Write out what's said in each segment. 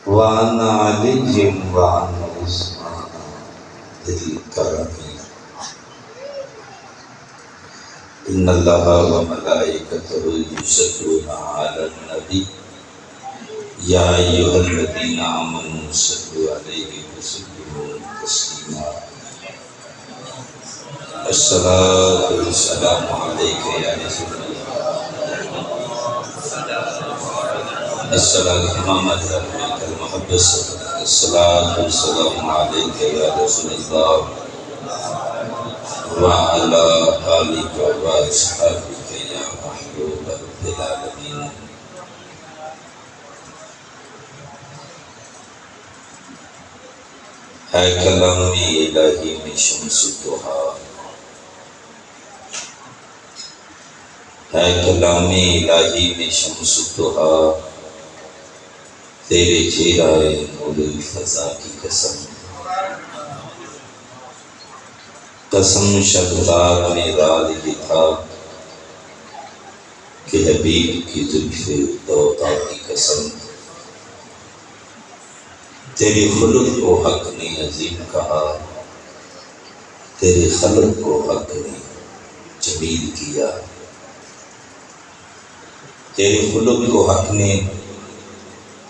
وعن علي وعن عثمان ذي الكرم إن الله وملائكته يصلون على النبي يا أيها الذين آمنوا صلوا عليه وسلموا تسليما الصلاة والسلام عليك يا رسول الله الصلاة محمد المحبس الصلاة والسلام عليك يا رسول الله وعلى آلك وأصحابك يا محبوب رب العالمين ہے کلام الہی میں شمس الضحیٰ ہے کلام الہی میں شمس الضحیٰ تیرے چہرہ نور الفضا کی قسم قسم شبدار نے راز یہ تھا کہ حبیب کی زلف دوتا کی قسم تیرے خلق کو حق نے عظیم کہا تیرے خلق کو حق نے جمیل کیا تیرے خلق کو حق نے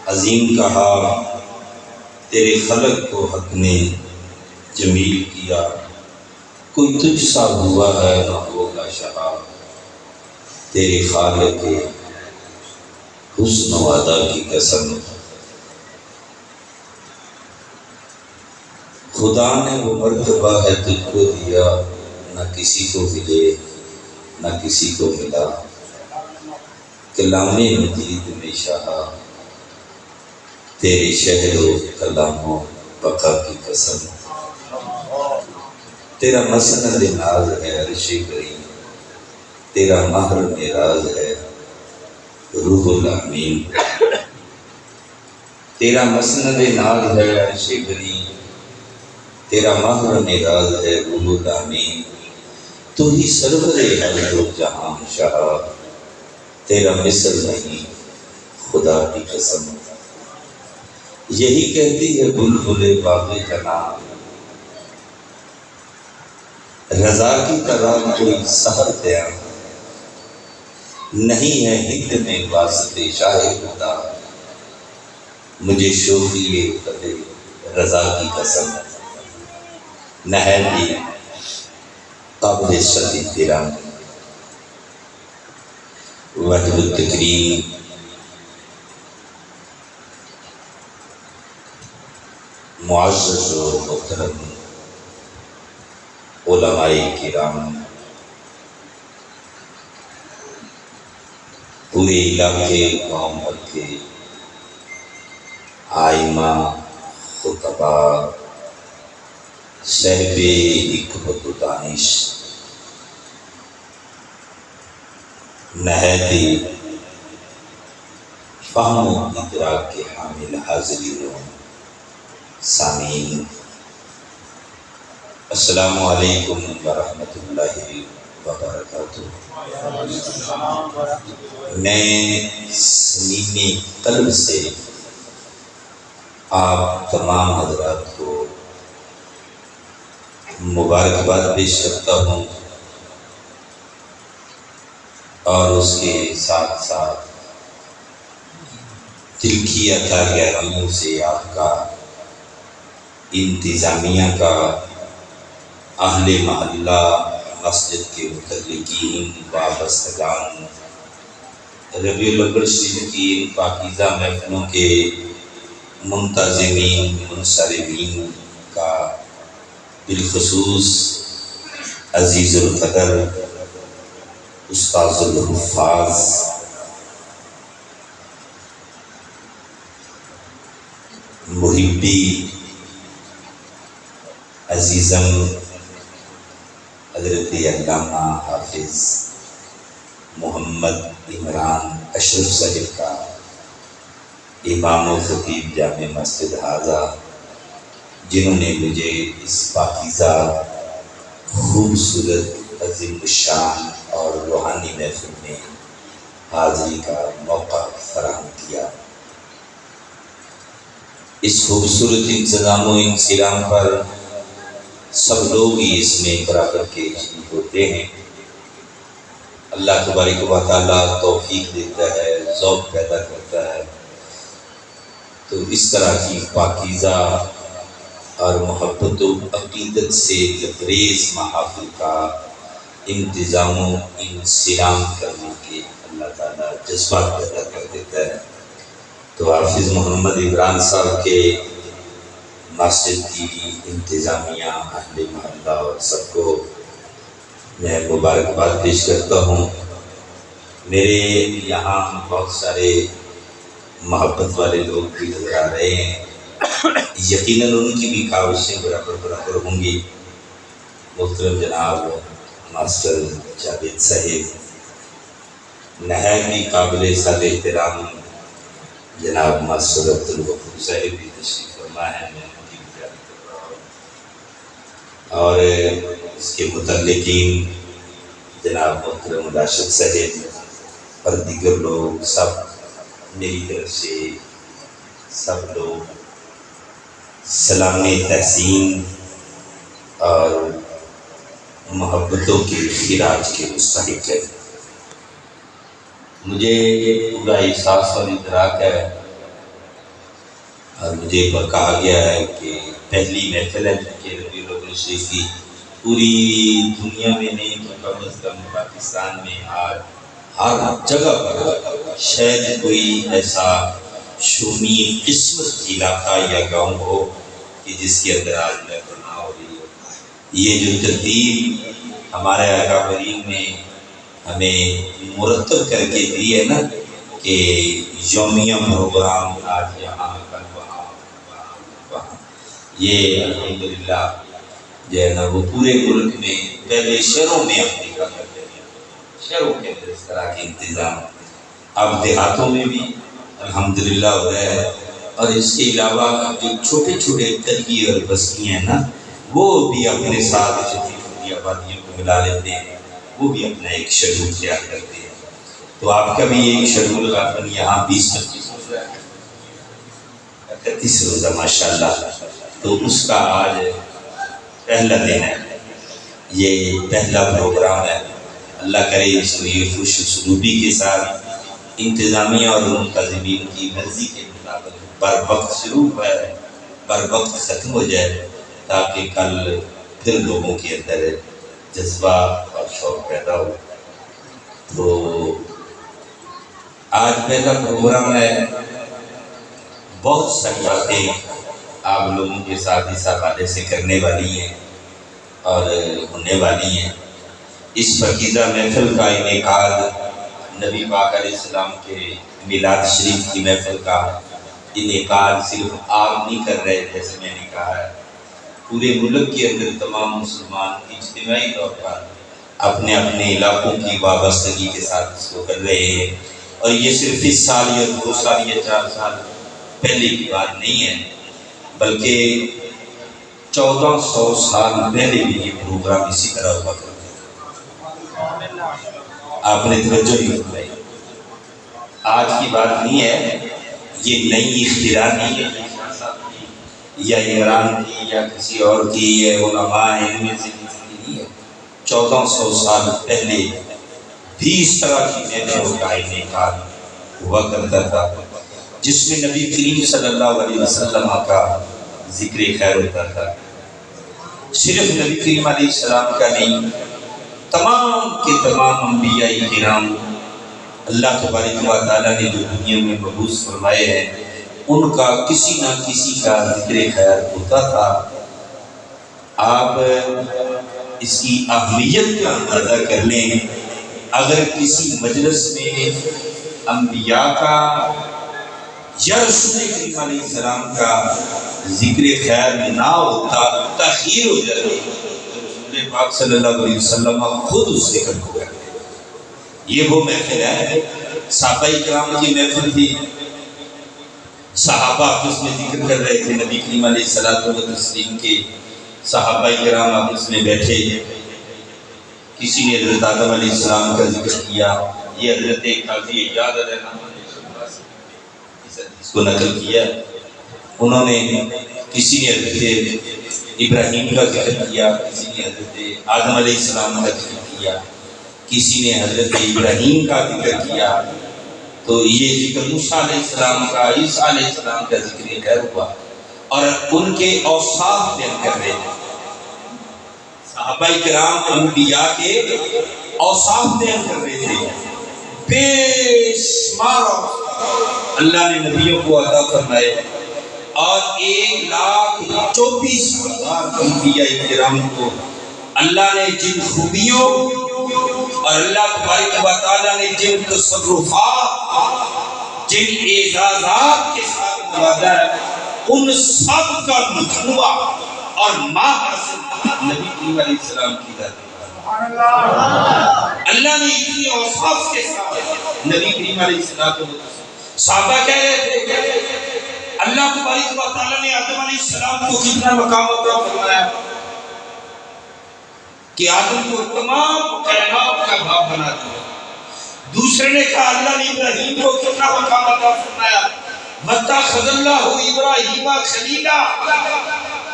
عظیم کہا تیرے خلق کو حق نے جمیل کیا کوئی تجھ سا ہوا ہے نہ ہوگا شہا تیرے خالق کے حسن و ادا کی قسم خدا نے وہ مرتبہ ہے تجھ کو دیا نہ کسی کو ملے نہ کسی کو ملا کلام مجید میں شاہا تیرے شہر و کلام و بقا کی قسم تیرا مسند ناز ہے عرش کریم تیرا مہر معراج ہے روح الامین تیرا مسند ناز ہے عرش کریم تیرا مہر معراج ہے روح الامین تو ہی سرور ہر دو جہاں شاہ تیرا مثل نہیں خدا کی قسم یہی کہتی ہے بلبل باغ جناں رضا کی طرح کوئی سحر دیا نہیں ہے ہند میں واسطے شاہ خدا مجھے شوخی فتح رضا کی قسم نہ ہے بھی قابل صدی تیرا وجب التکریم معزز و محترم علماء کرام پورے علاقے قوم بھر کے آئمہ خطبہ صاحب حکمت و دانش نہایتی فہم و ادراک کے حامل حاضرین و سامعین السلام علیکم ورحمۃ اللہ وبرکاتہ میں صمیمی قلب سے آپ تمام حضرات کو مبارکباد پیش کرتا ہوں اور اس کے ساتھ ساتھ دل کی عطا گہرائیوں سے آپ کا انتظامیہ کا اہل محلہ مسجد کے متعلقین وابستگان ربیع الاول شریف کی ان پاکیزہ محفلوں کے منتظمین منصرفین کا بالخصوص عزیز القدر استاذ الحفاظ محبی عزیزم حضرت علامہ حافظ محمد عمران اشرف صاحب کا امام و خطیب جامع مسجد حاضہ جنہوں نے مجھے اس پاکیزہ خوبصورت عظیم الشان اور روحانی محفل میں حاضری کا موقع فراہم کیا۔ اس خوبصورت انتظام و انسلام پر سب لوگ ہی اس میں برابر کے شریک ہوتے ہیں۔ اللہ تبارک و تعالیٰ توفیق دیتا ہے، ذوق پیدا کرتا ہے، تو اس طرح کی پاکیزہ اور محبت و عقیدت سے لبریز محافل کا انتظام و انسلام کرنے کے اللہ تعالیٰ جذبات پیدا کر دیتا ہے۔ تو حافظ محمد عمران صاحب کے مسجد کی انتظامیہ، اہل محلہ اور سب کو میں مبارکباد پیش کرتا ہوں۔ میرے یہاں بہت سارے محبت والے لوگ بھی نظر آ رہے ہیں، یقیناً ان کی بھی کاوشیں برابر ہوں گی۔ محترم جناب ماسٹر جاوید صاحب، نہایت ہی قابل صد احترام جناب ماسٹر عبدالغفور صاحب بھی تشریف فرما ہے، میں ان کی بھی کر رہا ہوں، اور اس کے متعلقین جناب محترم راشد صاحب اور دیگر لوگ، سب میری طرف سے سب لوگ سلام تحسین اور محبتوں کے خراج کے مستحق ہے۔ مجھے پورا احساس اور ادراک ہے، اور مجھے کہا گیا ہے کہ پہلی محفل ہے کہ ربیع الاول شریف کی پوری دنیا میں نہیں تو کم از کم پاکستان میں ہر جگہ پر شاید کوئی ایسا شومی قسمت علاقہ یا گاؤں ہو کہ جس کے اندر آج محفل نہ ہو رہی ہو۔ یہ جو ترتیب ہمارے اکابرین نے ہمیں مرتب کر کے دی ہے نا کہ یومیہ پروگرام آج یہاں کل وہاں وہاں، یہ الحمدللہ جو ہے نا وہ پورے ملک میں، پہلے شہروں میں ہم دیکھا کرتے ہیں، شہروں کے اندر اس طرح کے انتظام، اب دیہاتوں میں بھی الحمدللہ ہو رہا ہے۔ اور اس کے علاوہ جو چھوٹے چھوٹے قریبی اور بستیاں ہیں نا، وہ بھی اپنے ساتھ چھوٹی چھوٹی آبادیوں کو ملا لیتے ہیں، وہ بھی اپنا ایک شیڈول تیار کرتے ہیں۔ تو آپ کا بھی ایک شیڈول یہاں 20-25 روزہ ہے، 31 روزہ ماشاءاللہ، تو اس کا آج پہلا دن ہے، یہ پہلا پروگرام ہے۔ اللہ کرے اس کو یہ خوش اسلوبی کے ساتھ انتظامیہ اور منتظمین کی مرضی کے مطابق بر وقت شروع ہے، بر وقت ختم ہو جائے، تاکہ کل پھر لوگوں کے اندر جذبہ اور شوق پیدا ہو۔ تو آج پہلا پروگرام ہے، بہت ساری باتیں آپ لوگوں کے ساتھ اس حوالے سے کرنے والی ہیں اور ہونے والی ہیں۔ اس پاکیزہ محفل کا انعقاد نبی پاک علیہ السلام کے میلاد شریف کی محفل کا انعقاد صرف آپ نہیں کر رہے، جیسے میں نے کہا ہے، پورے ملک کے اندر تمام مسلمان اجتماعی طور پر اپنے اپنے علاقوں کی وابستگی کے ساتھ اس کو کر رہے ہیں۔ اور یہ صرف اس سال یا 2 سال یا 4 سال پہلے کی بات نہیں ہے، بلکہ 1400 سال پہلے بھی یہ پروگرام اسی طرح ہوا کرتا ہے۔ آپ نے توجہ نہیں فرمائی، آج کی بات نہیں ہے، یہ نئی اختراع نہیں ہے یا عمران کی یا کسی اور کی، یہ علماء ہیں ان میں سے کسی کی نہیں ہے۔ 1400 سال پہلے بھی اس طرح کی محفلوں کا انعقاد ہوا کرتا تھا، جس میں نبی کریم صلی اللہ علیہ وسلم کا ذکر خیر ہوتا تھا۔ صرف نبی کریم علیہ السلام کا نہیں، تمام کے تمام انبیاء کرام اللہ تبارک و تعالیٰ نے جو دنیا میں مبعوث فرمائے ہیں، ان کا کسی نہ کسی کا ذکر خیر ہوتا تھا۔ آپ اس کی اہمیت کا اندازہ کر لیں، اگر کسی مجلس میں انبیاء کا یا رسول کریم علیہ السلام کا ذکر خیر نہ ہوتا، تاخیر ہو جاتی، تو رسول پاک صلی اللہ علیہ وسلم خود اس ذکر کو کرتے۔ یہ وہ محفل ہے، صحابہ کرام کی محفل تھی، صحابہ آپس میں ذکر کر رہے تھے، نبی کریم علیہ الصلوۃ والتسلیم کے صحابہ کرام آپس میں بیٹھے، کسی نے حضرت آدم علیہ السلام کا ذکر کیا، یہ حضرت قاضی ایاد علیہ السلام نے اس کو نقل کیا، انہوں نے کسی نے حضرت ابراہیم کا ذکر کیا، کسی نے حضرت آدم علیہ السلام کا ذکر کیا، کسی نے حضرت ابراہیم کا ذکر کیا، تو یہ ذکر موسیٰ علیہ السلام کا، عیسیٰ علیہ السلام کا ذکر خیر ہوا، اور ان کے اوصاف بیان کر رہے تھے۔ صحابہ کرام انبیاء کے اوصاف بیان کر رہے تھے، بے شمار اوصاف اللہ نے نبیوں کو عطا فرمائے، اور 1,24,000 انبیاء کرام کو اللہ نے جن خوبیوں اور اللہ تبارک و تعالیٰ نے جن تصرفات، جن اعزازات کے ساتھ نوازا ہے، ان سب کا مجموعہ اور ماحصل نبی کریم علیہ السلام کی ذات ہے۔ اللہ نے اتنی اوصاف کے ساتھ نبی کریم علیہ السلام، صحابہ کہہ رہے تھے اللہ تبارک و تعالیٰ نے آدم علیہ السلام کو کتنا مقام عطا فرمایا کہ آدم کو تمام کائنات کا باپ بنا دیا۔ دوسرے نے کہا اللہ نے ابراہیم کو کتنا مقام عطا فرمایا، وَاتَّخَذَ اللَّهُ إِبْرَاهِيمَ خَلِيلًا،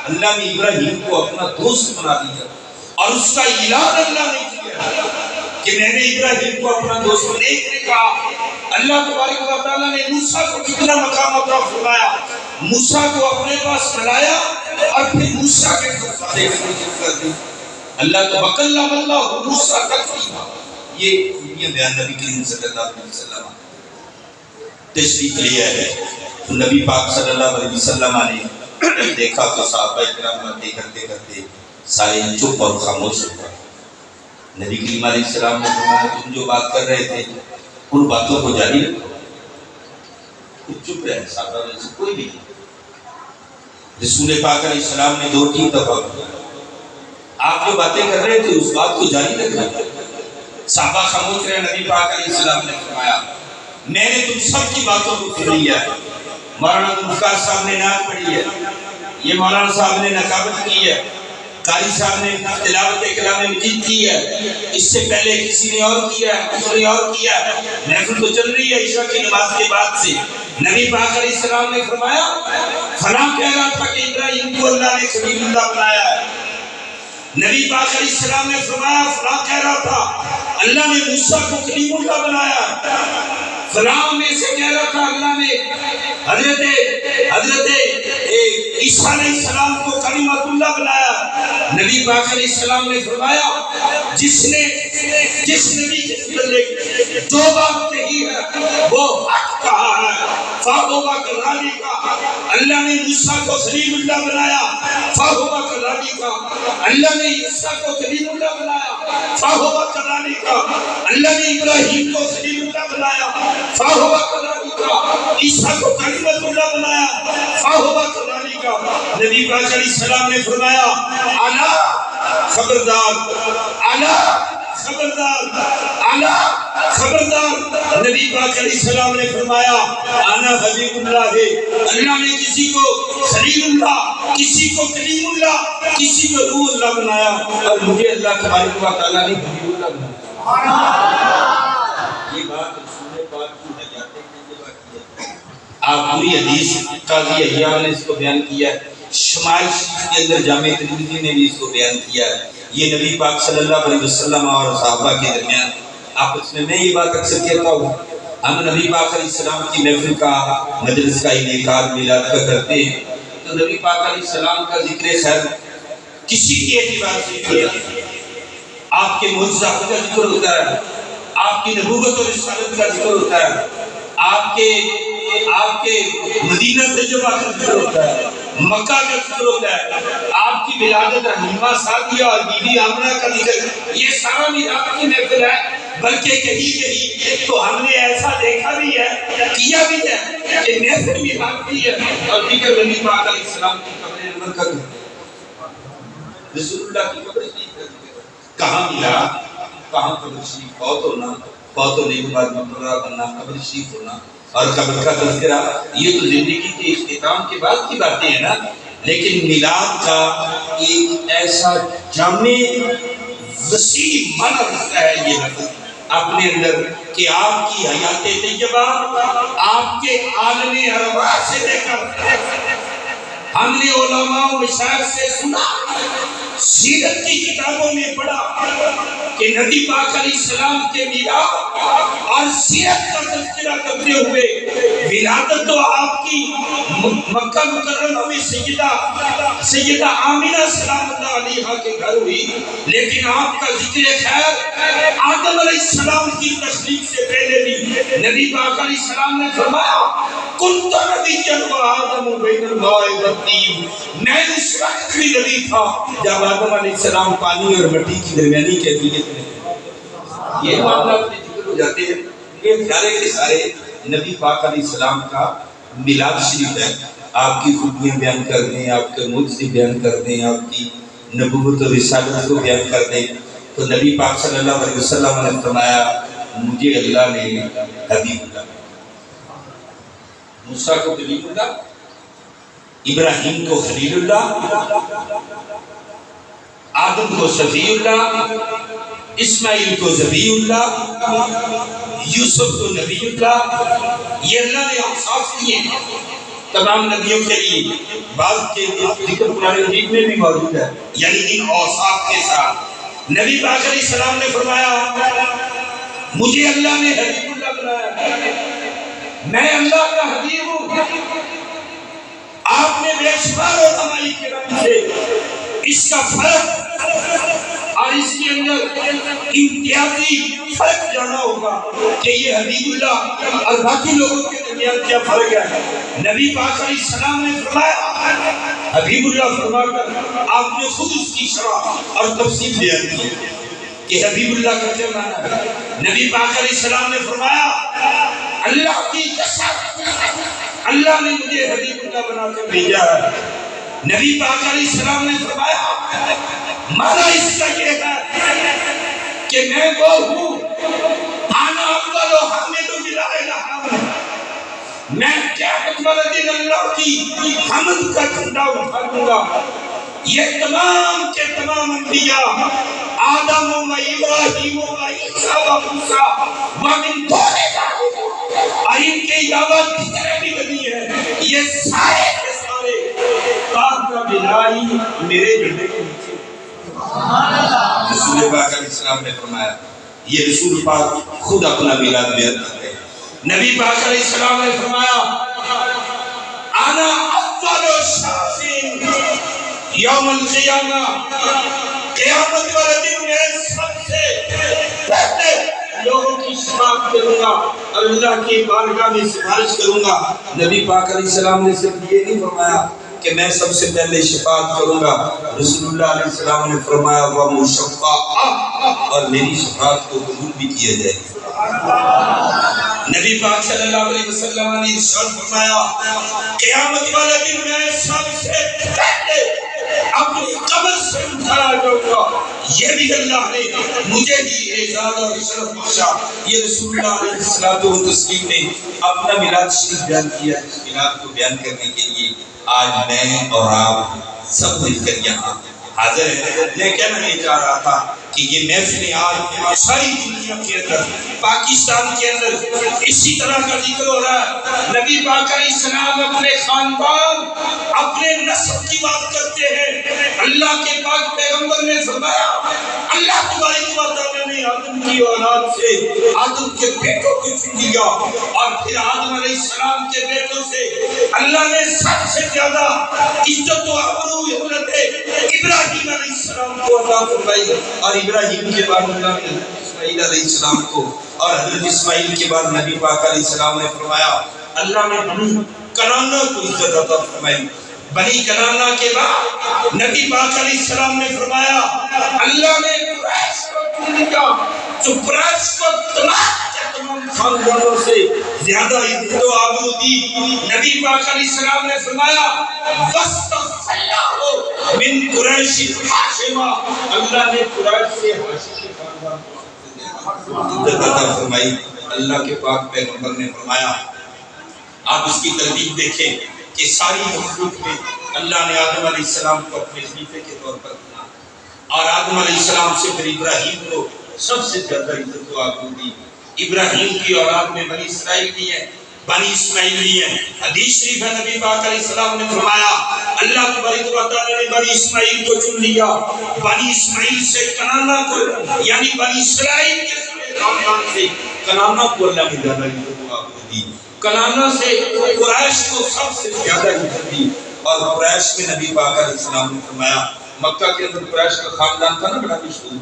اللہ نے ابراہیم کو اپنا دوست بنا دیا، اور اس کا اعلان اللہ نے کیا کہ میں نے ابراہیم کو اپنا دوست بنا دیا۔ اللہ تبارک و تعالیٰ نے موسیٰ کو کتنا مقام عطا فرمایا، موسیٰ کو اپنے پاس بلایا اور پھر موسیٰ کے ساتھ کر دی۔ اللہ وَكَلَّمَ اللَّهُ مُوسَىٰ تَكْلِيمًا، یہ خوبیاں بیان نبی کریم صلی اللہ علیہ وسلم تشریف لیا ہے۔ تو نبی پاک صلی اللہ علیہ وسلم نے دیکھا تو صحابہ کرام باتیں کرتے کرتے سارے چپ اور خاموش ہو گئے۔ نبی کریم علیہ السلام نے فرمایا تم جو بات کر رہے تھے ان باتوں کو جاری رکھو، چپ رہے۔ صحابہ میں سے کوئی بھی نہیں۔ رسول پاک علیہ السلام نے 2-3 دفعہ آپ جو باتیں کر رہے تھے اس بات کو جاری رکھنا۔ صحابہ خاموش رہے۔ نبی پاک علیہ السلام نے فرمایا میں نے تم سب کی باتوں کو سن لیا ہے، مولانا ذوالفقار صاحب نے نعت پڑھی ہے، یہ مولانا صاحب نے نقابت کی ہے، قاری صاحب نے تلاوت کلام مجید کی ہے، اس سے پہلے کسی نے اور کیا ہے، کسی نے اور کیا ہے، محفل تو چل رہی ہے عشاء کی نماز کے بعد سے۔ نبی پاک علیہ السلام نے فرمایا فلاں کہہ رہا تھا کہ ابراہیم کو اللہ نے خلیل اللہ بنایا ہے، نبی پاک علیہ السلام نے فرمایا فلاں کہہ رہا تھا اللہ نے موسیٰ کو کلیم اللہ بنایا ہے، فلاں میں سے کہہ رہا تھا اللہ نے حضرت عیسیٰ علیہ السلام کو کلمۃ اللہ بنایا۔ نبی پاک علیہ السلام نے فرمایا جس نبی کے متعلق جو بات کہی ہے وہ حق کہا ہے، فَهُوَ كَذَلِكَ، اللہ نے موسیٰ کو خلیل اللہ بنایا، فَهُوَ كَذَلِكَ، اللہ نے عیسیٰ کو کلیم اللہ بنایا، فَهُوَ كَذَلِكَ، اللہ نے ابراہیم کو خلیل اللہ بنایا، فَهُوَ كَذَلِكَ، عیسیٰ کو کلمۃ اللہ بنایا، فَهُوَ كَذَلِكَ۔ نبی پاک علیہ السلام نے فرمایا الا خبردار، الا خبردار، الا خبردار۔ نبی پاک علیہ السلام نے فرمایا انا حبیب اللہ ہے، اللہ نے کسی کو خلیل اللہ، کسی کو کلیم اللہ، کسی کو روح اللہ بنایا، اور مجھے اللہ تبارک و تعالیٰ نے حبیب اللہ بنایا۔ یہ بات رسول پاک کی حیات طیبہ کی ہے۔ آپ پوری حدیث قاضی عیاض نے اس کو بیان کیا ہے، شمائل شریف کے اندر جامع ترمذی نے بھی اس کو بیان کیا ہے۔ یہ نبی پاک صلی اللہ علیہ وسلم اور صحابہ کے درمیان آپس میں یہ بات اکثر کہتا ہوں، ہم نبی پاک علیہ السلام کی محفل کا، مجلس کا، انعقاد میلاد کا کرتے ہیں تو نبی پاک علیہ السلام کا ذکر خیر کسی کی اعتبار سے کیا، آپ کے معجزات کا ذکر ہوتا ہے، آپ کی نبوت اور رسالت کا ذکر ہوتا ہے، آپ کے مدینہ تجربہ کا ذکر ہوتا ہے، مکہ کا ذکر ہوتا ہے، آپ کی ولادت حلیمہ سعدیہ اور بی بی آمنہ کا ذکر، یہ سارا میلاد کی محفل ہے۔ بلکہ کہیں تو ہم نے ایسا دیکھا بھی ہے، کیا بھی ہے کہ محفل میلاد کی ہے اور دیگر نبی پاک علیہ السلام کی قبر انور کا ذکر، رسول اللہ کی قبر شریف کا ذکر، کہاں ملا، کہاں قبر شریف، فوت ہونا، فوت ہونے کے بعد مقبرہ بننا، قبر شریف ہونا اور قبر کا تذکرہ، یہ تو زندگی کے اختتام کے بعد کی باتیں ہیں نا۔ لیکن میلاد کا ایک ایسا جامع وسیع معنی رکھتا ہے یہ لفظ اپنے اندر کہ آپ کی حیات طیبہ آپ کے عالم ارواح سے لے کر ہم نے علماء و مشائخ سے سنا، سیرت کی کتابوں میں پڑھا کہ نبی پاک علیہ السلام کے میلاد اور سیرت کا تذکرہ کرتے ہوئے ولادت تو آپ کی مکہ مکرمہ میں سیدہ آمینہ سلام اللہ علیہا کے گھر ہوئی، لیکن آپ کا ذکر خیر آدم علیہ السلام کی تخلیق سے پہلے بھی نبی پاک علیہ السلام نے فرمایا کنت نبیا و آدم بین الماء والطین، میں اس وقت بھی نبی تھا جب آدم علیہ السلام پانی اور مٹی کی درمیانی کیفیت میں، یہ معاملہ اپنے ذکر ہو جاتے ہیں۔ یہ سارے کے سارے نبی پاک علیہ السلام کا میلاد شریف ہے، آپ کی خوبیاں بیان کر دیں، آپ کے معجزے بیان کر دیں، آپ کی نبوت و رسالت کو بیان کر دیں، تو نبی پاک صلی اللہ علیہ وسلم نے فرمایا مجھے اللہ نے حبیب اللہ، موسیٰ کو کلیم اللہ، ابراہیم کو خلیل اللہ، آدم کو صفی اللہ، اسماعیل کو ذبیح اللہ، یوسف کو نبی اللہ، یہ اللہ نے اوصاف دیے ہیں تمام نبیوں کے لیے، بعض کے ذکر قرآن مجید میں بھی موجود ہے، یعنی ان اوصاف کے ساتھ نبی پاک علیہ السلام نے فرمایا مجھے اللہ نے حبیب اللہ بنایا، میں اللہ کا حبیب ہوں۔ آپ نے بے شمار علماء کرام سے اس کا فرق اور اس کے اندر امتیازی فرق جانا ہوگا کہ یہ حبیب اللہ اور باقی لوگوں کے درمیان کیا فرق ہے۔ نبی پاک علیہ السلام نے فرمایا حبیب اللہ فرما کر آپ نے خود اس کی شرح اور تفصیل بیان کی کہ حبیب اللہ کا کیا معنی ہے۔ نبی پاک علیہ السلام نے فرمایا اللہ کی قسم اللہ نے مجھے حبیب اللہ بنا کر بھیجا ہے۔ نبی پاک علیہ السلام نے فرمایا مانا اس کا یہ ہے کہ میں وہ ہوں انا اول حامد لا الہ الا، میں قیامت والے دن اللہ کی حمد کا جھنڈا اٹھا دوں گا۔ یہ تمام کے تمام انبیاء آدم و ابراہیم و عیسیٰ و موسیٰ ومن دون ذالک اور ان کے علاوہ جتنے بھی نبی ہیں یہ سارے کے سارے تحت بلائی میرے جھنڈے کے نیچے۔ رسول پاک علیہ السلام نے فرمایا، یہ رسول پاک خود اپنا میلاد بیان کرتے ہیں۔ نبی پاک علیہ السلام نے فرمایا انا اول شافین یوم القیامہ، قیامت والے دن میں سب سے پہلے لوگوں کی شفاعت کروں گا اور اللہ کی بارگاہ میں سفارش کروں گا۔ نبی پاک علیہ السلام نے صرف یہ نہیں فرمایا کہ میں سب سے پہلے شفاعت کروں گا، رسول اللہ علیہ السلام نے فرمایا وَمُشَفَّعَ، اور میری شفاعت کو قبول بھی کیا جائے گا۔ نبی پاک صلی اللہ علیہ وسلم نے ارشاد فرمایا قیامت والے دن میں سب سے پہلے اپنی قبر سے اٹھایا جاؤں گا، یہ بھی اللہ نے مجھے ہی اعزاز اور شرف بخشا۔ یہ رسول اللہ علیہ السلام نے اپنا میلاد شریف بیان کیا۔ اس میلاد کو بیان کرنے کے لیے آج میں اور آپ سب مل کر یہاں حاضر ہیں۔ میں کہنا یہ چاہ رہا تھا کہ یہ محفل آج ساری دنیا کے اندر، پاکستان کے اندر اسی طرح کا ذکر ہو رہا ہے۔ نبی پاک علیہ السلام اپنے خاندان اپنے نسب کی بات کرتے ہیں۔ اللہ کے پاک پیغمبر نے فرمایا اللہ تبارک و تعالیٰ نے آدم کی اولاد سے آدم کے بیٹوں کو چن لیا، اور پھر آدم علیہ السلام کے بیٹوں سے اللہ نے سب سے زیادہ عزت و ابرو حضرت ابراہیم علیہ السلام کو عطا فرمائی، اور ابراہیم کے بعد اللہ نے اسماعیل علیہ السلام کو، اور حضرت اسماعیل کے بعد نبی پاک علیہ السلام نے فرمایا اللہ نے بنی کنانہ کو عزت عطا فرمائی۔ بنی کنانہ کے بعد نبی پاک علیہ السلام نے فرمایا اللہ نے قریش کو چن لیا، جو قریش کو تمام خاندانوں سے زیادہ عزت و آبرو دی۔ نبی پاک علیہ السلام نے فرمایا وَاسْتَغْفَرَ اللَّهُ مِنْ قُرَيْشٍ ہاشما، اللہ نے قریش سے ہاشم کے خاندان کو عزت عطا فرمائی۔ اللہ کے پاک پیغمبر نے فرمایا آپ اس کی ترتیب دیکھیں کہ ساری مخلوق میں اللہ نے آدم علیہ السلام کو اپنے خلیفے کے طور پر چنا، اور آدم علیہ السلام سے پھر ابراہیم کو سب سے زیادہ عزت و آبرو دی۔ ابراہیم کی اولاد میں بنی اسرائیل بھی ہے، بنی اسماعیلی ہیں۔ حدیث شریف ہے نبی پاک علیہ السلام نے فرمایا اللہ تبارک و تعالی نے بنی اسماعیل کو چن لیا، بنی اسماعیل سے کنانا کو یعنی بنی اسرائیل کے خاندان سے کنانا کو اللہ نے زیادہ عزت دی، کنانا سے قریش کو سب سے زیادہ عزت دی۔ اور قریش میں نبی پاک علیہ السلام نے فرمایا، مکہ کے اندر قریش کا خاندان تھا نا بڑا مشہور،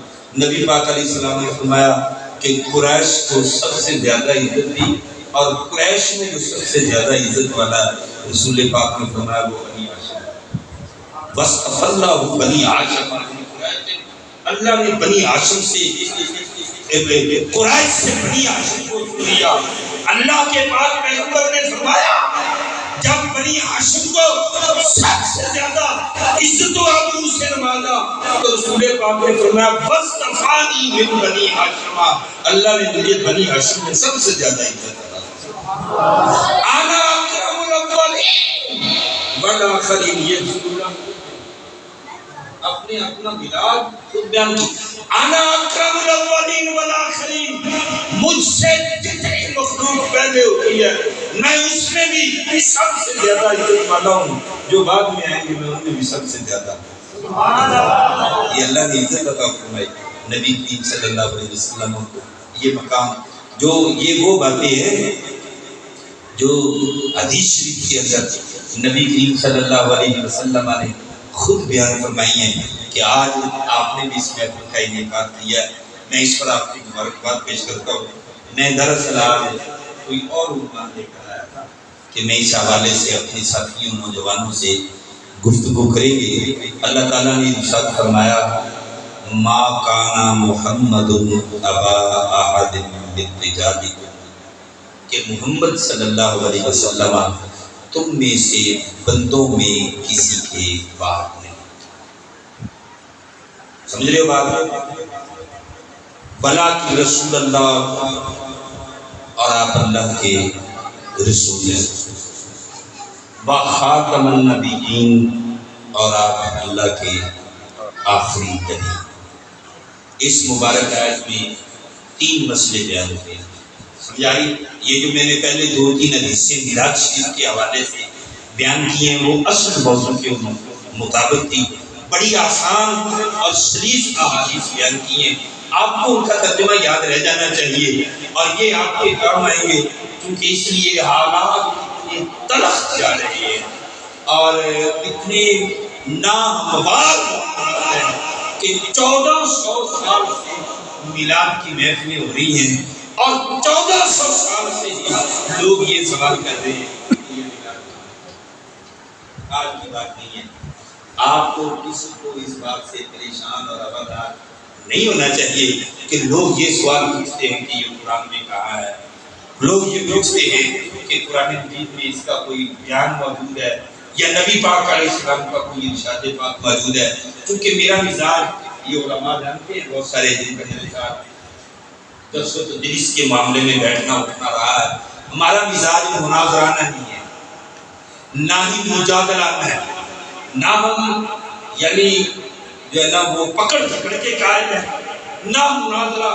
نبی پاک علیہ السلام نے فرمایا کہ قریش کو سب سے زیادہ عزت دی، اور قریش میں جو سب سے زیادہ عزت والا رسول پاک نے فرمایا وہ بنی ہاشم، وصف اللہ بنی ہاشم، اللہ نے بنی ہاشم سے قریش سے بنی ہاشم کو چن لیا۔ اللہ کے پاک پیغمبر نے فرمایا جب بنی ہاشم کو سب سے زیادہ عزت و آبرو سے نوازا تو رسول پاک نے فرمایا وَاسْتَفَانِي مِن بنی ہاشم، اللہ نے مجھے بنی ہاشم میں سب سے زیادہ عزت انا اکرم الاولین والآخرین۔ یہ رسول اللہ اپنے اپنا ملاد خود بیان کی، انا اکرم الاولین والآخرین، مجھ سے جتنی مخلوق پیدا ہوئی ہے میں اس میں بھی سب سے زیادہ عزت والا ہوں، جو بعد میں آئیں گے میں ان میں بھی سب سے زیادہ۔ یہ اللہ نے عزت عطا فرمائی نبی کریم صلی اللہ علیہ وسلم کو، یہ مقام جو یہ وہ باتیں ہیں جو حدیث شریف کے اندر نبی کریم صلی اللہ علیہ وسلم نے خود بیان فرمائی ہیں کہ آج آپ نے بھی اس محفل کا انعقاد کیا ہے، میں اس پر آپ کی مبارکباد پیش کرتا ہوں۔ میں دراصل آج کوئی اور عنوان لے کر آیا تھا کہ میں اس حوالے سے اپنے ساتھیوں نوجوانوں سے گفتگو کریں گے۔ اللہ تعالیٰ نے ارشاد فرمایا ما کان محمد ابا احد من رجالکم، کہ محمد صلی اللہ علیہ وسلم تم میں سے بندوں میں کسی کے باپ نہیں۔ سمجھ رہے ہو بات؟ بلکہ رسول اللہ، اور آپ اللہ کے رسول ہیں، وخاتم النبیین، اور آپ اللہ کے آخری نبی۔ اس مبارک آیت میں 3 مسئلے بیان ہوئے ہیں، سمجھائی؟ یہ جو میں نے پہلے 2-3 حدیثیں میراج شریف کے حوالے سے بیان کی ہیں وہ اصل موضوع کے مطابق تھی، بڑی آسان اور سلیس احادیث بیان کی ہیں، آپ کو ان کا ترجمہ یاد رہ جانا چاہیے اور یہ آپ کے کام آئیں گے، کیونکہ اس لیے حالات اتنے تلخ جا رہے ہیں اور اتنے ناہموار ہیں کہ 1400 سال سے میلاد کی محفلیں ہو رہی ہیں اور 1400 سال سے لوگ یہ سوال کر رہے ہیں۔ آج کی بات نہیں ہے، آپ کو کسی کو اس بات سے پریشان اور آبادار نہیں ہونا چاہیے کہ لوگ یہ سوال پوچھتے ہیں کہ یہ قرآن میں کہاں ہے، لوگ یہ پوچھتے ہیں کہ قرآن مجید میں اس کا کوئی بیان موجود ہے یا نبی پاک علیہ السلام کا کوئی ارشاد پاک موجود ہے، کیونکہ میرا مزاج یہ علماء جانتے ہیں بہت سارے جن کا مزاج درس و تدریس کے معاملے میں بیٹھنا اٹھنا رہا ہے، ہمارا مزاج مناظرانہ نہیں ہے، نہ ہی مجادلہ ہے، نہ ہم یعنی جو ہے نا وہ پکڑ جھگڑ کے قائل ہے، نہ مناظرہ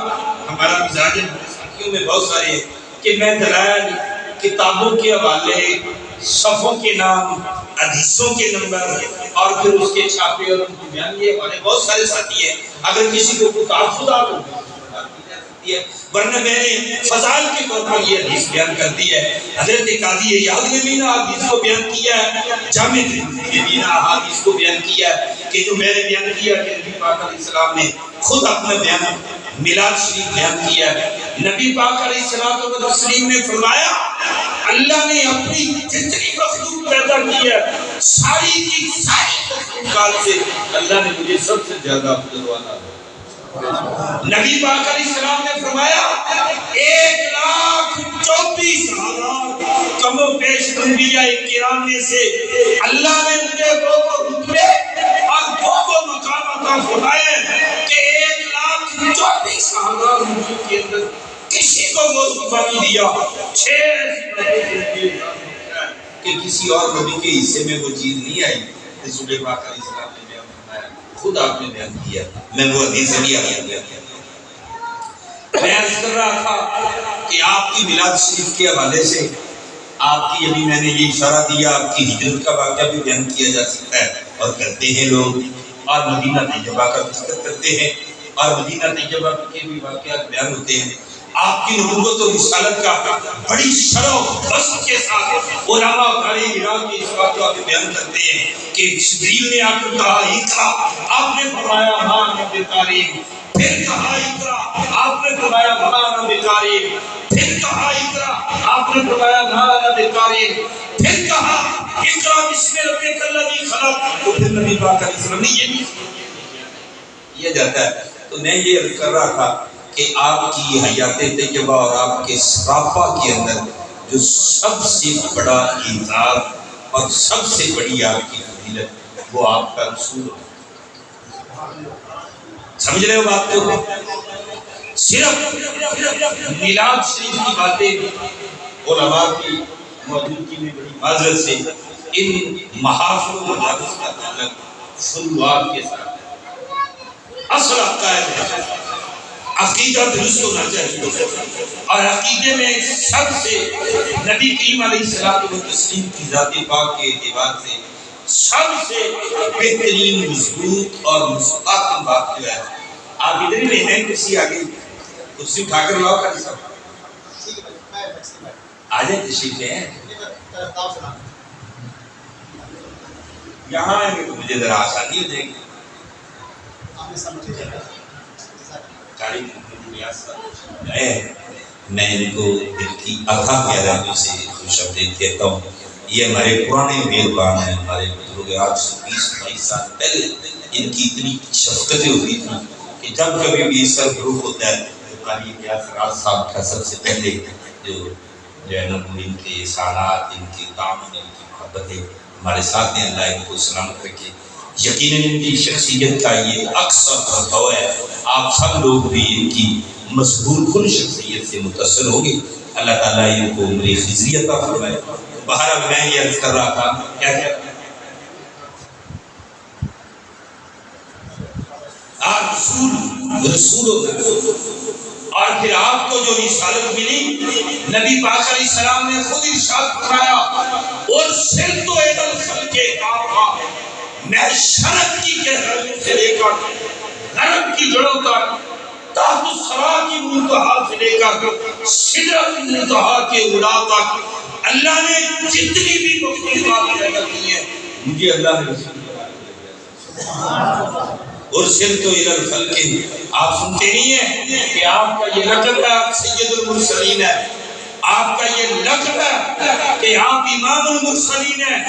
ہمارا مزاج ہے۔ ساتھیوں میں بہت سارے ہیں کہ میں دلائل کتابوں کے حوالے، صفوں کے نام، حدیثوں کے نمبر اور پھر اس کے چھاپے اور ان کو بیان، یہ ہمارے بہت سارے ساتھی ہیں، اگر کسی کو کوئی خدا ہو ورنہ میں نے فضائل کے طور پر یہ حدیث بیان کر دی ہے۔ حضرت قاضی عیاض نے بھی نا حدیث کو بیان کیا ہے، جامع ترمذی نے بھی نا حدیث کو بیان کیا ہے کہ جو میں نے بیان کیا کہ نبی پاک علیہ السلام نے خود اپنا بیان میلاد شریف بیان کیا ہے۔ نبی پاک علیہ السلام نے فرمایا اللہ نے اپنی جتنی مخلوق پیدا کی ہے ساری کی ساری مخلوقات سے اللہ نے مجھے سب سے زیادہ افضل والا ہے۔ نبی پاک علیہ السلام نے فرمایا 1,24,000 کم و بیش انبیاء کرام میں سے اللہ نے مجھے وہ رتبے اور وہ مقام عطا فرمائے کہ 1,24,000 وجود کے اندر کسی کو وہ رتبہ نہیں دیا۔ 6 کہ کسی اور نبی کے حصے میں وہ چیز نہیں آئی، رسول پاک علیہ السلام نے بیان فرمایا، خود آپ نے بیان کیا، میں وہ حدیث نہیں آ گیا۔ میں عرض کر رہا تھا کہ آپ کی میلاد شریف کے حوالے سے آپ کی ابھی میں نے یہ اشارہ دیا، آپ کی ہجرت کا واقعہ بھی بیان کیا جا سکتا ہے، اور کرتے ہیں لوگ، اور مدینہ طیبہ کا ذکر کرتے ہیں، اور مدینہ طیبہ کے بھی واقعات بیان ہوتے ہیں۔ آپ کی نبوت و رسالت کا بڑی شرح و بسط کے ساتھ علماء غار حرا کے اس واقعہ کو بیان کرتے ہیں کہ جبریل نے آ کر کہا اقرا، آپ نے فرمایا ہاں رب کریم، پھر کہا اقرا، آپ نے فرمایا ہاں رب کریم، پھر کہا اقرا، آپ نے فرمایا ہاں رب کریم، پھر کہا اقرا بسم ربک الذی خلق، تو پھر نبی پاک علیہ السلام نے یہ بھی کیا جاتا ہے۔ تو میں یہ عرض کر رہا تھا کہ آپ کی حیات طیبہ اور آپ کے صحابہ کے اندر جو سب سے بڑا اعزاز اور سب سے بڑی آپ کی فضیلت وہ آپ کا رسول ہے۔ سمجھ رہے ہو بات کو؟ صرف میلاد شریف کی باتیں علماء کی موجودگی میں بڑی معذرت سے ان محافل و مجالس کا تعلق شروعات کے ساتھ اصل عقائد ہے، عقیدہ درست ہونا چاہیے، اور عقیدے میں سب سے نبی کریم علیہ السلام و تسلیم کی ذات پاک کے اعتبار سے سب سے بہترین مضبوط اور مستقل بات جو ہے، آپ ادھر ہی ہیں، کسی آگے کرسی اٹھا کر لاؤ کر سب آ جائیں، تشریف لے ہیں، یہاں آئیں گے تو مجھے ذرا آسانی ہو جائے گی۔ میں ان کو دل کی اتھا گہرائیوں سے خوش آمدید کہتا ہوں۔ یہ ہمارے پرانے میزبان ہیں، ہمارے بزرگ، آج سے 20-22 سال پہلے ان کی اتنی شفقتیں ہوتی تھیں کہ جب کبھی بھی سرفروخ ہوتا ہے تو قاری غیاث راز صاحب کا سب سے پہلے جو ہے نا ان کے احسانات، ان کے کام، ان کی محبتیں ہمارے ساتھ ہیں، اللہ ان کو سلامت رکھے۔ یقیناً ان کی شخصیت کا یہ اکثر پرتو ہے، آپ سب لوگ بھی ان کی مضبوط کن شخصیت سے متاثر ہوں گے۔ اللہ تعالیٰ ان کو عمر خضری عطا فرمائے۔ بہرحال میں یہ عرض کر رہا تھا کیا آپ رسول ہوتا ہے، اور پھر آپ کو جو رسالت ملی، نبی پاک علیہ السلام نے خود ارشاد فرمایا اور سر تو ایدل خلق کافہ، میں شرط کی گہرائیوں سے لے کر غرب کی جڑوں تک، تحت الثری کی منتہا سے لے کر سدرۃ المنتہا کے اعلیٰ تک اللہ نے جتنی بھی مخلوقات پیدا کی ہیں مجھے اللہ نے رسول اور سر تو الی الخلق۔ آپ سنتے نہیں ہیں کہ آپ کا یہ لقب ہے آپ سید المرسلین ہے، آپ کا یہ لقب ہے کہ آپ امام المرسلین ہیں،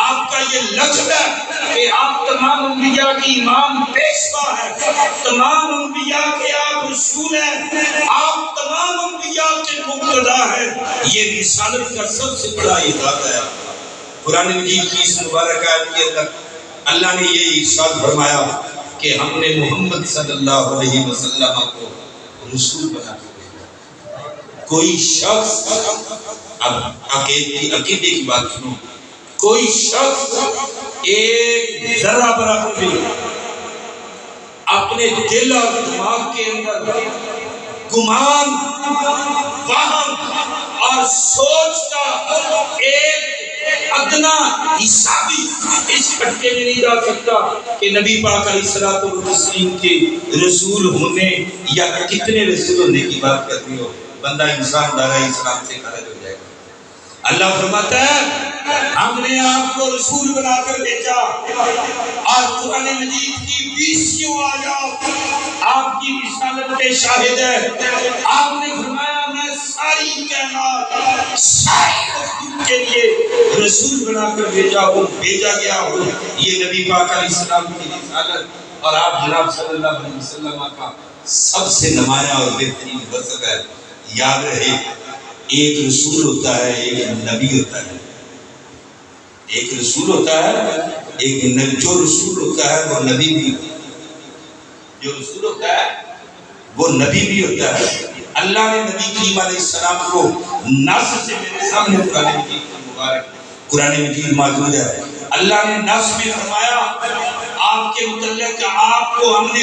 آپ کا یہ لقب ہے کہ آپ تمام انبیاء کی امام پیشوا ہیں، تمام انبیاء کے آپ رسول ہیں، آپ تمام انبیاء کے مقتدا ہیں۔ یہ رسالت کا سب سے بڑا اعزاز ہے۔ قرآن مجید کی اس مبارک آیت کے اندر اللہ نے یہ ارشاد فرمایا کہ ہم نے محمد صلی اللہ علیہ وسلم کو رسول بنا دیا۔ کوئی شخص، اب عقیدے کی بات سنو، کوئی شخص ایک ذرہ برابر بھی اپنے دل اور دماغ کے اندر گمان، وہم اور سوچ کا ایک ادنا حسابی اس کٹے میں نہیں جا سکتا کہ نبی پاک علیہ الصلوۃ والتسلیم کے رسول ہونے یا کتنے رسول ہونے کی بات کرتی ہو، بندہ انسان دارہ اسلام سے خارج ہو جائے گا۔ اللہ فرماتا ہے ہم نے آپ کو رسول بنا کر بھیجا، اور قرآن مجید کی 20 آیات آپ کی رسالت کے شاہد ہے۔ آپ نے فرمایا میں ساری کائنات، ساری مخلوق کے لیے رسول بنا کر بھیجا گیا ہوں۔ یہ نبی پاک علیہ السلام کی رسالت اور آپ جناب صلی اللہ علیہ وسلم کا سب سے نمایاں اور بہترین وصف ہے۔ یاد رہے، ایک رسول ہوتا ہے، ایک نبی ہوتا ہے۔ ایک رسول ہوتا ہے، ایک نبی، جو رسول ہوتا ہے وہ نبی بھی ہوتا ہے، جو رسول ہوتا ہے وہ نبی بھی ہوتا ہے۔ اللہ نے نبی کریم علیہ السلام کو نص سے، میرے سامنے قرآن مجید موجود ہے، اللہ نے نص میں فرمایا آپ کے متعلق آپ کو ہم نے